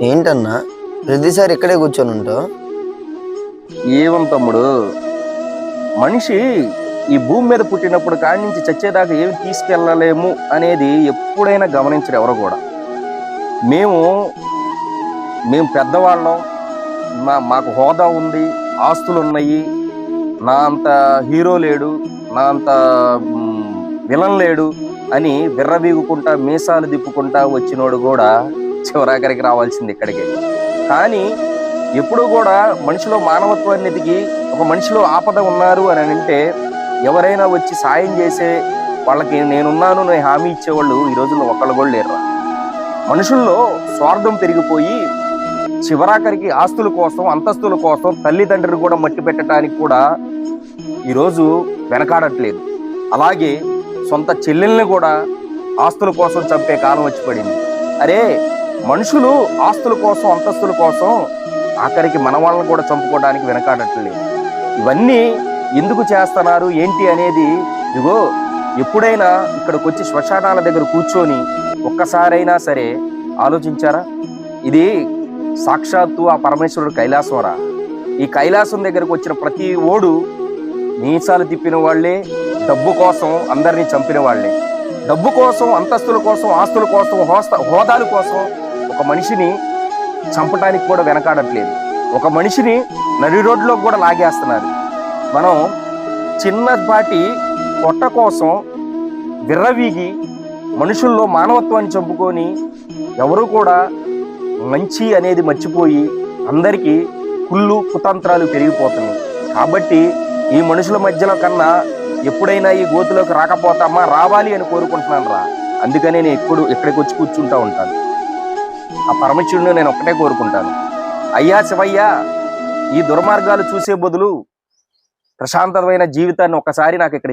ఏంటన్నా ప్రతిసారి ఇక్కడే కూర్చొని ఉంటావు? ఏవం తమ్ముడు, మనిషి ఈ భూమి మీద పుట్టినప్పుడు కాడి నుంచి చచ్చేదాకా ఏమి తీసుకెళ్ళలేము అనేది ఎప్పుడైనా గమనించరు ఎవరు కూడా. మేము మేము పెద్దవాళ్ళం, మాకు హోదా ఉంది, ఆస్తులు ఉన్నాయి, నా అంత హీరో లేడు, నా అంత విలన్ లేడు అని విర్రవీగుకుంటా మీసాలు దిప్పుకుంటా వచ్చినోడు కూడా చివరాఖరికి రావాల్సింది ఇక్కడికి. కానీ ఎప్పుడు కూడా మనిషిలో మానవత్వాన్ని ఎదిగి ఒక మనిషిలో ఆపద ఉన్నారు అని అంటే ఎవరైనా వచ్చి సాయం చేసే వాళ్ళకి నేనున్నాను నేను హామీ ఇచ్చేవాళ్ళు ఈ రోజుల్లో ఒకళ్ళు కూడా లేరు. మనుషుల్లో స్వార్థం పెరిగిపోయి చివరాఖరికి ఆస్తుల కోసం, అంతస్తుల కోసం తల్లిదండ్రులు కూడా మట్టి పెట్టడానికి కూడా ఈరోజు వెనకాడట్లేదు. అలాగే సొంత చెల్లెల్ని కూడా ఆస్తుల కోసం చంపే కాలం వచ్చి పడింది. అరే, మనుషులు ఆస్తుల కోసం, అంతస్తుల కోసం ఆఖరికి మన వాళ్ళని కూడా చంపుకోవడానికి వెనకాడట్లేదు. ఇవన్నీ ఎందుకు చేస్తున్నారు ఏంటి అనేది ఇగో ఎప్పుడైనా ఇక్కడికి వచ్చి శ్మశానాల దగ్గర కూర్చొని ఒక్కసారైనా సరే ఆలోచించారా? ఇది సాక్షాత్తు ఆ పరమేశ్వరుడు కైలాసంరా. ఈ కైలాసం దగ్గరకు వచ్చిన ప్రతి ఓడు మీసాలు తిప్పిన వాళ్ళే, డబ్బు కోసం అందరినీ చంపిన వాళ్ళే. డబ్బు కోసం, అంతస్తుల కోసం, ఆస్తుల కోసం, హోదాల కోసం ఒక మనిషిని చంపడానికి కూడా వెనకాడట్లేదు. ఒక మనిషిని నడి రోడ్లో కూడా లాగేస్తున్నారు. మనం చిన్నపాటి పొట్ట కోసం విర్రవీగి మనుషుల్లో మానవత్వాన్ని చంపుకొని ఎవరు కూడా మంచి అనేది మర్చిపోయి అందరికీ కుళ్ళు కుతంత్రాలు పెరిగిపోతున్నాయి. కాబట్టి ఈ మనుషుల మధ్యలో కన్నా ఎప్పుడైనా ఈ గోతులోకి రాకపోతామా, రావాలి అని కోరుకుంటున్నాను రా. అందుకనే నేను ఇక్కడికి వచ్చి కూర్చుంటా ఉంటాను. ఆ పరమేశ్వరుని నేను ఒక్కటే కోరుకుంటాను, అయ్యా శివయ్య, ఈ దుర్మార్గాలు చూసే బదులు ప్రశాంతమైన జీవితాన్ని ఒక్కసారి నాకు ఇక్కడ